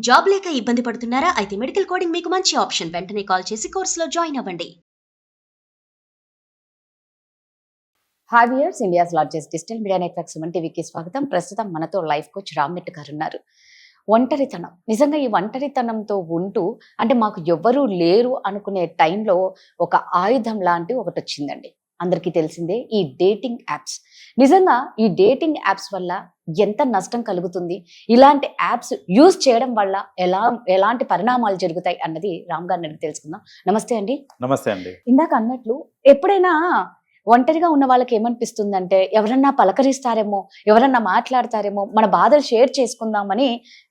Job లేక ఇబ్బంది పడుతున్నారా? అయితే మెడికల్ కోడింగ్ మీకు మంచి ఆప్షన్. వెంటనే కాల్ చేసి కోర్సులో జాయిన్ అవ్వండి. Hi viewers, India's largest digital media network Suman టీవీకి స్వాగతం. ప్రస్తుతం మనతో లైఫ్ కోచ్ రామ్నెట్ గారు ఉన్నారు. ఒంటరితనం, నిజంగా ఈ ఒంటరితనంతో ఉంటూ అంటే మాకు ఎవ్వరూ లేరు అనుకునే టైంలో ఒక ఆయుధం లాంటి ఒకటి వచ్చిందండి. అందరికీ తెలిసిందే ఈ డేటింగ్ యాప్స్. నిజంగా ఈ డేటింగ్ యాప్స్ వల్ల ఎంత నష్టం కలుగుతుంది, ఇలాంటి యాప్స్ యూజ్ చేయడం వల్ల ఎలాంటి పరిణామాలు జరుగుతాయి అన్నది రామ్ గారిని అడిగి తెలుసుకుందాం. నమస్తే అండి. నమస్తే అండి. ఇందాక అన్నట్లు ఎప్పుడైనా ఒంటరిగా ఉన్న వాళ్ళకి ఏమనిపిస్తుందంటే ఎవరన్నా పలకరిస్తారేమో, ఎవరన్నా మాట్లాడతారేమో, మన బాధలు షేర్ చేసుకుందామని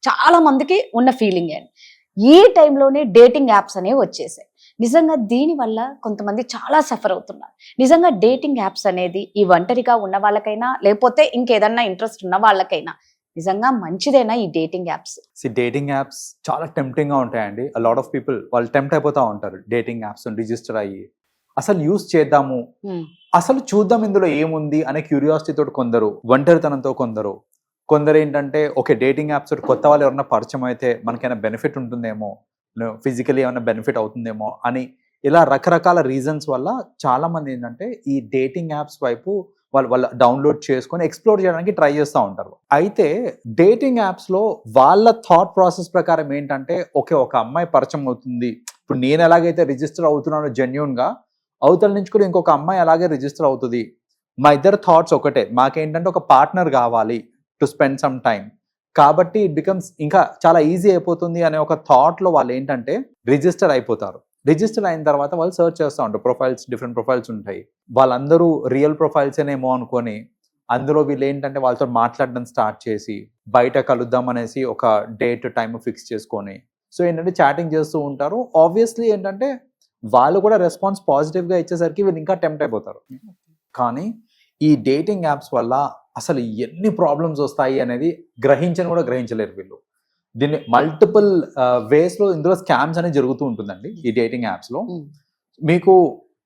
చాలా మందికి ఉన్న ఫీలింగ్ అండి. ఈ టైంలోనే డేటింగ్ యాప్స్ అనేవి వచ్చేసాయి. నిజంగా దీనివల్ల కొంతమంది చాలా సఫర్ అవుతున్నారు. నిజంగా డేటింగ్ యాప్స్ అనేది ఈ ఒంటరిగా ఉన్న వాళ్ళకైనా లేకపోతే ఇంకేదన్నా ఇంట్రెస్ట్ ఉన్న వాళ్ళకైనా నిజంగా మంచిదేనా ఈ డేటింగ్ యాప్స్? డేటింగ్ యాప్స్ చాలా టెంప్టింగ్ గా ఉంటాయండి. లాట్ ఆఫ్ పీపుల్ వాళ్ళు టెంప్ట్ అయిపోతా ఉంటారు. డేటింగ్ యాప్స్ రిజిస్టర్ అయ్యి అసలు యూస్ చేద్దాము, అసలు చూద్దాం ఇందులో ఏముంది అనే క్యూరియాసిటీ తోటి కొందరు, ఒంటరితనంతో కొందరు ఏంటంటే ఓకే డేటింగ్ యాప్స్ కొత్త వాళ్ళు ఎవరైనా పరిచయం అయితే మనకైనా బెనిఫిట్ ఉంటుందేమో, ఫిజికలీ ఏమైనా బెనిఫిట్ అవుతుందేమో అని ఇలా రకరకాల రీజన్స్ వల్ల చాలా మంది ఏంటంటే ఈ డేటింగ్ యాప్స్ వైపు వాళ్ళు డౌన్లోడ్ చేసుకొని ఎక్స్ప్లోర్ చేయడానికి ట్రై చేస్తూ ఉంటారు. అయితే డేటింగ్ యాప్స్ లో వాళ్ళ థాట్ ప్రాసెస్ ప్రకారం ఏంటంటే ఓకే ఒక అమ్మాయి పరిచయం అవుతుంది, ఇప్పుడు నేను ఎలాగైతే రిజిస్టర్ అవుతున్నానో జెన్యూన్ గా అవతల నుంచి కూడా ఇంకొక అమ్మాయి అలాగే రిజిస్టర్ అవుతుంది. మా ఇద్దరు థాట్స్ ఒకటే, మాకేంటంటే ఒక పార్ట్నర్ కావాలి టు స్పెండ్ సమ్ టైం, కాబట్టి ఇట్ బికమ్స్ ఇంకా చాలా ఈజీ అయిపోతుంది అనే ఒక థాట్ లో వాళ్ళు ఏంటంటే రిజిస్టర్ అయిపోతారు. రిజిస్టర్ అయిన తర్వాత వాళ్ళు సర్చ్ చేస్తూ ఉంటారు. ప్రొఫైల్స్, డిఫరెంట్ ప్రొఫైల్స్ ఉంటాయి. వాళ్ళందరూ రియల్ ప్రొఫైల్స్ ఏమో అనుకొని అందులో వీళ్ళు ఏంటంటే వాళ్ళతో మాట్లాడడం స్టార్ట్ చేసి బయట కలుద్దాం అనేసి ఒక డేట్ టైం ఫిక్స్ చేసుకొని సో ఏంటంటే చాటింగ్ చేస్తూ ఉంటారు. ఆబ్వియస్లీ ఏంటంటే వాళ్ళు కూడా రెస్పాన్స్ పాజిటివ్గా ఇచ్చేసరికి వీళ్ళు ఇంకా టెంప్ట్ అయిపోతారు. కానీ ఈ డేటింగ్ యాప్స్ వల్ల అసలు ఎన్ని ప్రాబ్లమ్స్ వస్తాయి అనేది కూడా గ్రహించలేరు వీళ్ళు. దీన్ని మల్టిపుల్ వేస్లో ఇందులో స్కామ్స్ అనేది జరుగుతూ ఉంటుందండి ఈ డేటింగ్ యాప్స్లో. మీకు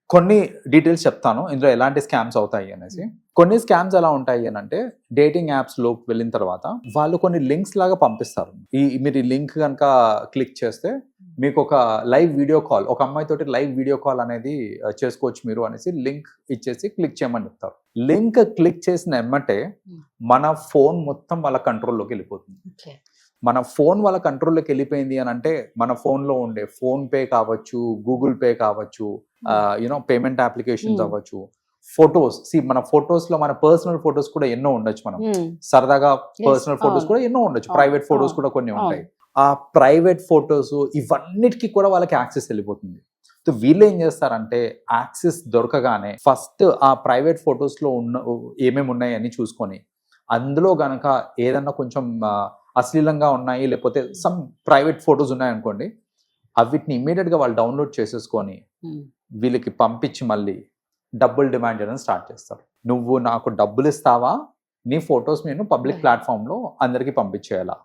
కొన్ని డీటెయిల్స్ చెప్తాను ఇందులో ఎలాంటి స్కామ్స్ అవుతాయి అనేసి. కొన్ని స్కామ్స్ ఎలా ఉంటాయి అని అంటే డేటింగ్ యాప్స్ లోకి వెళ్ళిన తర్వాత వాళ్ళు కొన్ని లింక్స్ లాగా పంపిస్తారు. మీరు ఈ లింక్ కనుక క్లిక్ చేస్తే మీకు ఒక లైవ్ వీడియో కాల్, ఒక అమ్మాయితోటి లైవ్ వీడియో కాల్ అనేది చేసుకోవచ్చు మీరు అనేసి లింక్ ఇచ్చేసి క్లిక్ చేయమని చెప్తారు. లింక్ క్లిక్ చేసిన ఎమ్మటే మన ఫోన్ మొత్తం వాళ్ళ కంట్రోల్లోకి వెళ్ళిపోతుంది. మన ఫోన్ వాళ్ళ కంట్రోల్లోకి వెళ్ళిపోయింది అని అంటే మన ఫోన్లో ఉండే ఫోన్ పే కావచ్చు, గూగుల్ పే కావచ్చు, పేమెంట్ అప్లికేషన్స్ అవ్వచ్చు, ఫొటోస్, మన ఫొటోస్ లో మన పర్సనల్ ఫొటోస్ కూడా ఎన్నో ఉండొచ్చు. మనం సరదాగా పర్సనల్ ఫొటోస్ కూడా ఎన్నో ఉండొచ్చు. ప్రైవేట్ ఫొటోస్ కూడా కొన్ని ఉంటాయి. ఆ ప్రైవేట్ ఫొటోస్ ఇవన్నిటికీ కూడా వాళ్ళకి యాక్సెస్ వెళ్ళిపోతుంది. సో వీళ్ళు ఏం చేస్తారంటే యాక్సెస్ దొరకగానే ఫస్ట్ ఆ ప్రైవేట్ ఫొటోస్ లో ఏమేమి ఉన్నాయి అని చూసుకొని అందులో గనక ఏదన్నా కొంచెం అశ్లీలంగా ఉన్నాయి లేకపోతే సమ్ ప్రైవేట్ ఫొటోస్ ఉన్నాయనుకోండి, అవిటిని ఇమ్మీడియట్ గా వాళ్ళు డౌన్లోడ్ చేసేసుకొని వీళ్ళకి పంపించి మళ్ళీ డబ్బులు డిమాండ్ చేయడం స్టార్ట్ చేస్తారు. నువ్వు నాకు డబ్బులు ఇస్తావా, నీ ఫొటోస్ నేను పబ్లిక్ ప్లాట్ఫామ్ లో అందరికీ పంపించేయాలా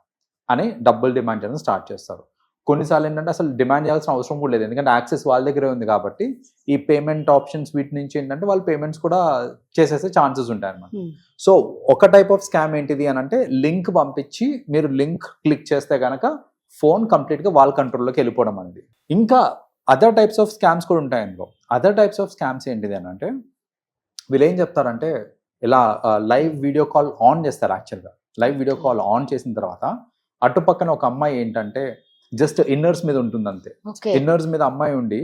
అని డబ్బులు డిమాండ్ చేయడం స్టార్ట్ చేస్తారు. కొన్నిసార్లు ఏంటంటే అసలు డిమాండ్ చేయాల్సిన అవసరం కూడా లేదు, ఎందుకంటే యాక్సెస్ వాళ్ళ దగ్గరే ఉంది కాబట్టి ఈ పేమెంట్ ఆప్షన్స్ వీటి నుంచి ఏంటంటే వాళ్ళు పేమెంట్స్ కూడా చేసేసే ఛాన్సెస్ ఉంటాయి అన్నమాట. సో ఒక టైప్ ఆఫ్ స్కామ్ ఏంటిది అని అంటే లింక్ పంపించి మీరు లింక్ క్లిక్ చేస్తే కనుక ఫోన్ కంప్లీట్గా వాళ్ళ కంట్రోల్లోకి వెళ్ళిపోవడం అనేది. ఇంకా అదర్ టైప్స్ ఆఫ్ స్కామ్స్ కూడా ఉంటాయి అందులో. అదర్ టైప్స్ ఆఫ్ స్కామ్స్ ఏంటిది అని అంటే వీళ్ళు ఏం చెప్తారంటే ఇలా లైవ్ వీడియో కాల్ ఆన్ చేస్తారు. యాక్చువల్గా లైవ్ వీడియో కాల్ ఆన్ చేసిన తర్వాత అటుపక్కన ఒక అమ్మాయి ఏంటంటే జస్ట్ ఇన్నర్స్ మీద ఉంటుంది అంతే. ఇన్నర్స్ మీద అమ్మాయి ఉండి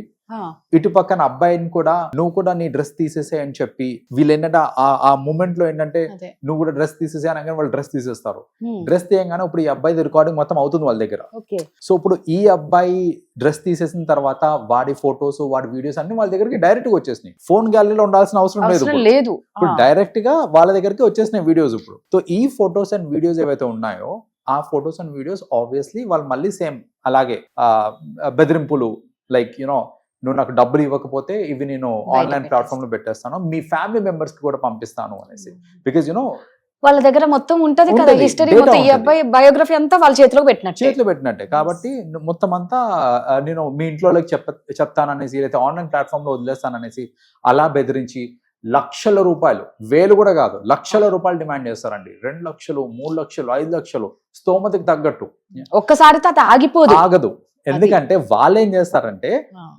ఇటు పక్కన అబ్బాయిని కూడా నువ్వు కూడా నీ డ్రెస్ తీసేసే అని చెప్పి వీళ్ళు ఏంటంటే ఆ మూమెంట్ లో ఏంటంటే నువ్వు కూడా డ్రెస్ తీసేసే అనగానే వాళ్ళు డ్రెస్ తీసేస్తారు. డ్రెస్ తీయగానే ఇప్పుడు ఈ అబ్బాయి రికార్డింగ్ మొత్తం అవుతుంది వాళ్ళ దగ్గర. సో ఇప్పుడు ఈ అబ్బాయి డ్రెస్ తీసేసిన తర్వాత వాడి ఫొటోస్ వాడి వీడియోస్ అన్ని వాళ్ళ దగ్గరికి డైరెక్ట్ గా వచ్చేసినాయి. ఫోన్ గ్యాలరీలో ఉండాల్సిన అవసరం లేదు, ఇప్పుడు డైరెక్ట్ గా వాళ్ళ దగ్గరికి వచ్చేసినాయి వీడియోస్. ఇప్పుడు సో ఈ ఫొటోస్ అండ్ వీడియోస్ ఏవైతే ఉన్నాయో ఆ ఫొటోస్ అండ్ వీడియోస్ ఆబ్వియస్లీ వాళ్ళు మళ్ళీ సేమ్ అలాగే బెదిరింపులు, లైక్ నువ్వు నాకు డబ్బులు ఇవ్వకపోతే ఇవి నేను ఆన్లైన్ ప్లాట్ఫామ్ లో పెట్టేస్తాను, మీ ఫ్యామిలీ మెంబర్స్ కి కూడా పంపిస్తాను అనేసి. బికాజ్ వాళ్ళ దగ్గర మొత్తం ఉంటది కదా హిస్టరీ, ఈ అబ్బాయి బయోగ్రఫీ అంతా వాళ్ళ చేతిలో పెట్టినట్టే. కాబట్టి మొత్తం అంతా నేను మీ ఇంట్లో చెప్తాననేసి, లేకపోతే ఆన్లైన్ ప్లాట్ఫామ్ లో వదిలేస్తాననేసి అలా బెదిరించి లక్షల రూపాయలు, వేలు కూడా కాదు, లక్షల రూపాయలు డిమాండ్ చేస్తారండి. 2 లక్షలు, 3 లక్షలు, 5 లక్షలు, స్తోమతకి తగ్గట్టు. ఒక్కసారి తాత ఆగిపోదు, ఆగదు. ఎందుకంటే వాళ్ళు ఏం చేస్తారంటే,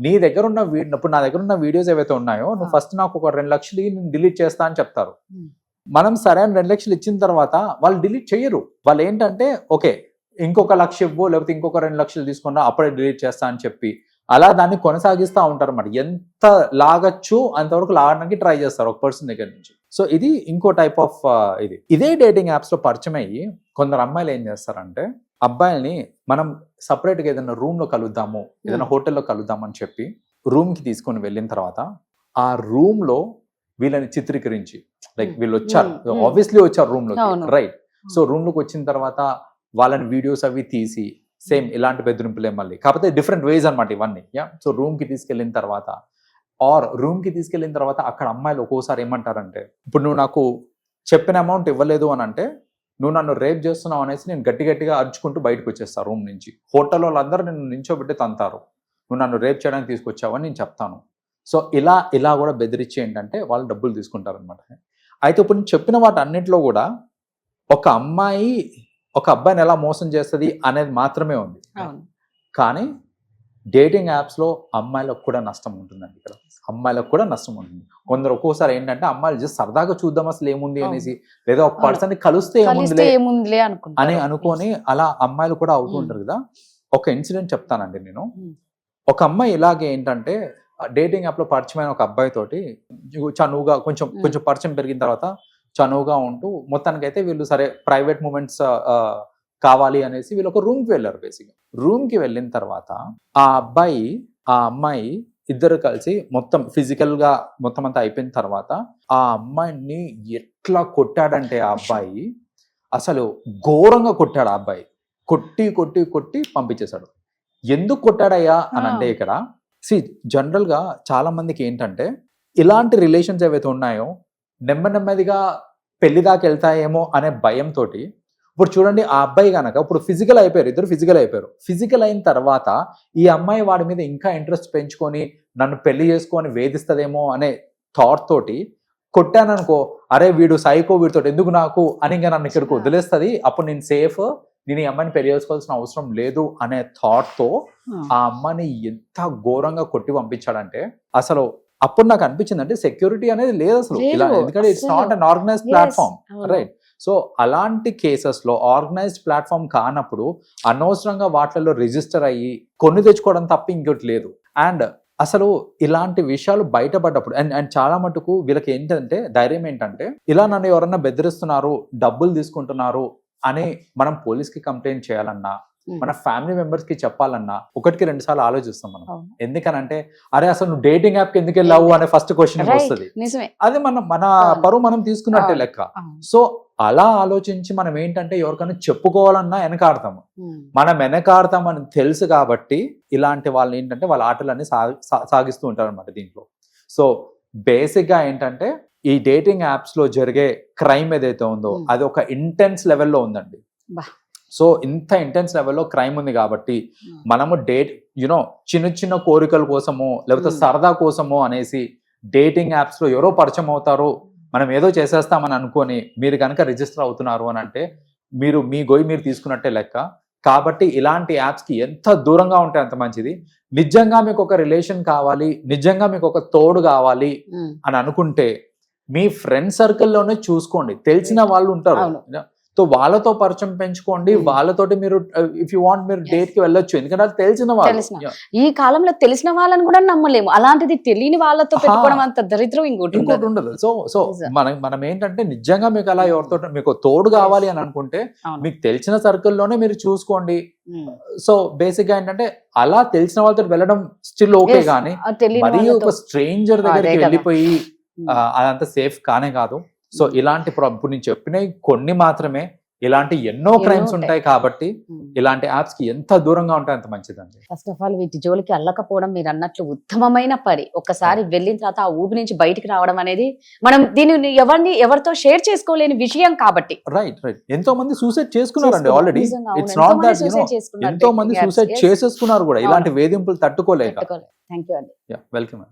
నీ దగ్గర ఉన్న ఇప్పుడు నా దగ్గర ఉన్న వీడియోస్ ఏవైతే ఉన్నాయో, నువ్వు ఫస్ట్ నాకు ఒక 2 లక్షలు నేను డిలీట్ చేస్తా అని చెప్తారు. మనం సరే అని 2 లక్షలు ఇచ్చిన తర్వాత వాళ్ళు డిలీట్ చేయరు. వాళ్ళు ఏంటంటే, ఓకే ఇంకొక 1 లక్ష ఇవ్వు, లేకపోతే ఇంకొక 2 లక్షలు తీసుకున్నా అప్పుడే డిలీట్ చేస్తా అని చెప్పి అలా దాన్ని కొనసాగిస్తూ ఉంటారు అన్నమాట. ఎంత లాగచ్చు అంతవరకు లాగడానికి ట్రై చేస్తారు ఒక పర్సన్ దగ్గర నుంచి. సో ఇది ఇంకో టైప్ ఆఫ్ ఇదే డేటింగ్ యాప్స్ లో పరిచయం అయ్యి కొందరు అమ్మాయిలు ఏం చేస్తారంటే, అబ్బాయిల్ని మనం సపరేట్ గా ఏదైనా రూమ్ లో కలుద్దాము, ఏదైనా హోటల్లో కలుద్దాం అని చెప్పి రూమ్ కి తీసుకొని వెళ్ళిన తర్వాత ఆ రూమ్ లో వీళ్ళని చిత్రీకరించి, లైక్ వీళ్ళు వచ్చారు, ఆబ్వియస్లీ వచ్చారు రూమ్ లో, రైట్. సో రూమ్ లోకి వచ్చిన తర్వాత వాళ్ళని వీడియోస్ అవి తీసి సేమ్ ఇలాంటి బెదిరింపులే మళ్ళీ, కాకపోతే డిఫరెంట్ వేస్ అనమాట ఇవన్నీ. సో రూమ్ కి తీసుకెళ్ళిన తర్వాత అక్కడ అమ్మాయిలు ఒక్కోసారి ఏమంటారంటే, ఇప్పుడు నువ్వు నాకు చెప్పిన అమౌంట్ ఇవ్వలేదు అని అంటే నువ్వు నన్ను రేప్ చేస్తున్నావు అనేసి నేను గట్టిగా అరుచుకుంటూ బయటకు వచ్చేస్తా రూమ్ నుంచి. హోటల్ వాళ్ళందరూ నిన్ను నించోబెట్టి తంతారు, నువ్వు నన్ను రేప్ చేయడానికి తీసుకొచ్చావని నేను చెప్తాను. సో ఇలా కూడా బెదిరించి ఏంటంటే వాళ్ళు డబ్బులు తీసుకుంటారు అనమాట. అయితే ఇప్పుడు నేను చెప్పిన వాటి అన్నింటిలో కూడా ఒక అమ్మాయి ఒక అబ్బాయిని ఎలా మోసం చేస్తుంది అనేది మాత్రమే ఉంది, కానీ డేటింగ్ యాప్స్ లో అమ్మాయిలకు కూడా నష్టం ఉంటుందండి. ఇక్కడ అమ్మాయిలకు కూడా నష్టం ఉంటుంది. కొందరు ఒక్కోసారి ఏంటంటే అమ్మాయిలు జస్ట్ సరదాగా చూద్దాం అసలు ఏముంది అనేసి, లేదా ఒక పర్సన్ ని కలిస్తే ఏముందిలే అని అనుకొని అలా అమ్మాయిలు కూడా అవుతూ ఉంటారు కదా. ఒక ఇన్సిడెంట్ చెప్తానండి నేను. ఒక అమ్మాయి ఇలాగే ఏంటంటే డేటింగ్ యాప్ లో పరిచయమైన ఒక అబ్బాయి తోటి చనువుగా కొంచెం పరిచయం పెరిగిన తర్వాత చనువుగా ఉంటూ మొత్తానికైతే వీళ్ళు సరే ప్రైవేట్ మూమెంట్స్ కావాలి అనేసి వీళ్ళు ఒక రూమ్కి వెళ్ళారు. బేసిక్గా రూమ్కి వెళ్ళిన తర్వాత ఆ అమ్మాయి ఇద్దరు కలిసి మొత్తం ఫిజికల్ గా మొత్తం అంతా అయిపోయిన తర్వాత ఆ అమ్మాయిని ఎట్లా కొట్టాడంటే ఆ అబ్బాయి అసలు ఘోరంగా కొట్టాడు. ఆ అబ్బాయి కొట్టి పంపించేశాడు. ఎందుకు కొట్టాడయ్యా అని అంటే, ఇక్కడ జనరల్ గా చాలా మందికి ఏంటంటే ఇలాంటి రిలేషన్స్ ఏవైతే ఉన్నాయో నెమ్మదిగా పెళ్లి దాకా వెళ్తాయేమో అనే భయంతో, ఇప్పుడు చూడండి ఆ అబ్బాయి కనుక ఇప్పుడు ఇద్దరు ఫిజికల్ అయిపోయారు. ఫిజికల్ అయిన తర్వాత ఈ అమ్మాయి వాడి మీద ఇంకా ఇంట్రెస్ట్ పెంచుకొని నన్ను పెళ్లి చేసుకొని వేధిస్తుందేమో అనే థాట్ తోటి కొట్టాననుకో, అరే వీడు సైకో, వీడితో ఎందుకు నాకు అని ఇంకా నన్ను ఇక్కడికి వదిలేస్తుంది, అప్పుడు నేను సేఫ్, నేను ఈ అమ్మాయిని పెళ్లి చేసుకోవాల్సిన అవసరం లేదు అనే థాట్ తో ఆ అమ్మాయిని ఎంత ఘోరంగా కొట్టి పంపించాడంటే, అసలు అప్పుడు నాకు అనిపించింది అంటే సెక్యూరిటీ అనేది లేదు అసలు ఇలా, ఎందుకంటే it's not an organised platform, right. So అలాంటి కేసెస్ లో ఆర్గనైజ్డ్ ప్లాట్ఫామ్ కానప్పుడు అనవసరంగా వాటిల్లో రిజిస్టర్ అయ్యి కొన్ని తెచ్చుకోవడం తప్ప ఇంకోటి లేదు. అండ్ అసలు ఇలాంటి విషయాలు బయటపడ్డప్పుడు అండ్ చాలా మటుకు వీళ్ళకి ఏంటంటే ధైర్యం ఏంటంటే, ఇలా నన్ను ఎవరన్నా బెదిరిస్తున్నారు, డబ్బులు తీసుకుంటున్నారు అని మనం పోలీస్కి కంప్లైంట్ చేయాలన్నా, మన ఫ్యామిలీ మెంబర్స్ కి చెప్పాలన్నా 1-2 సార్లు ఆలోచిస్తాం మనం. ఎందుకనంటే అరే అసలు నువ్వు డేటింగ్ యాప్ కి ఎందుకు వెళ్ళావు అనే ఫస్ట్ క్వశ్చన్ వస్తుంది. అది మన పరువు మనం తీసుకున్నట్టే లెక్క. సో అలా ఆలోచించి మనం ఏంటంటే ఎవరికైనా చెప్పుకోవాలన్నా వెనకాడతాము. మనం వెనకాడతామని తెలుసు కాబట్టి ఇలాంటి వాళ్ళు ఏంటంటే వాళ్ళ ఆటలన్నీ సాగిస్తూ ఉంటారు అనమాట దీంట్లో. సో బేసిక్ గా ఏంటంటే ఈ డేటింగ్ యాప్స్ లో జరిగే క్రైమ్ ఏదైతే ఉందో అది ఒక ఇంటెన్స్ లెవెల్లో ఉందండి. సో ఇంత ఇంటెన్స్ లెవెల్లో క్రైమ్ ఉంది కాబట్టి మనము చిన్న కోరికల కోసమో లేకపోతే సరదా కోసమో అనేసి డేటింగ్ యాప్స్ లో ఎవరో పరిచయం అవుతారు, మనం ఏదో చేసేస్తామని అనుకొని మీరు కనుక రిజిస్టర్ అవుతున్నారు అని అంటే మీ గొయ్యి మీరు తీసుకున్నట్టే లెక్క. కాబట్టి ఇలాంటి యాప్స్ కి ఎంత దూరంగా ఉంటే అంత మంచిది. నిజంగా మీకు ఒక రిలేషన్ కావాలి, నిజంగా మీకు ఒక తోడు కావాలి అని అనుకుంటే మీ ఫ్రెండ్ సర్కిల్లోనే చూసుకోండి, తెలిసిన వాళ్ళు ఉంటారు, సో వాళ్ళతో పరిచయం పెంచుకోండి, వాళ్ళతోటి మీరు ఇఫ్ యూ వాంట్ మీరు డేట్ కి వెళ్ళొచ్చు, ఎందుకంటే అది తెలిసిన వాళ్ళు. ఈ కాలంలో తెలిసిన వాళ్ళని కూడా నమ్మలేము, అలాంటిది తెలియని వాళ్ళతో పెట్టుకోవడం అంత దరిద్రం ఇంకోటి ఉండదు. సో మనం ఏంటంటే నిజంగా మీకు అలా ఎవరితో మీకు తోడు కావాలి అని అనుకుంటే మీకు తెలిసిన సర్కిల్లోనే మీరు చూసుకోండి. సో బేసిక్ గా ఏంటంటే అలా తెలిసిన వాళ్ళతో వెళ్ళడం స్టిల్ ఓకే, కానీ మరి ఒక స్ట్రేంజర్ దగ్గరికి వెళ్ళిపోయి అదంతా సేఫ్ కానే కాదు. సో ఇలాంటి ఇప్పుడు నేను చెప్పినవి కొన్ని మాత్రమే, ఇలాంటి ఎన్నో క్రైమ్స్ ఉంటాయి కాబట్టి ఇలాంటి యాప్స్ కి ఎంత దూరంగా ఉంటాయి అంత మంచిదండి. ఫస్ట్ ఆఫ్ ఆల్ వీటి జోలికి అల్లకపోవడం మీరు అన్నట్లు ఉత్తమమైన పని. ఒక్కసారి వెళ్ళిన తర్వాత ఆ ఊబి నుంచి బయటికి రావడం అనేది మనం దీన్ని ఎవరితో షేర్ చేసుకోలేని విషయం కాబట్టి. రైట్. ఎంతో మంది సూసైడ్ చేసుకున్నారండి ఆల్రెడీ. ఇట్స్ నాట్ దట్ ఎంతో మంది సూసైడ్ చేసేసుకున్నారు కూడా ఇలాంటి వేధింపులు తట్టుకోలేక. థ్యాంక్ యూ అండి. వెల్కమ్.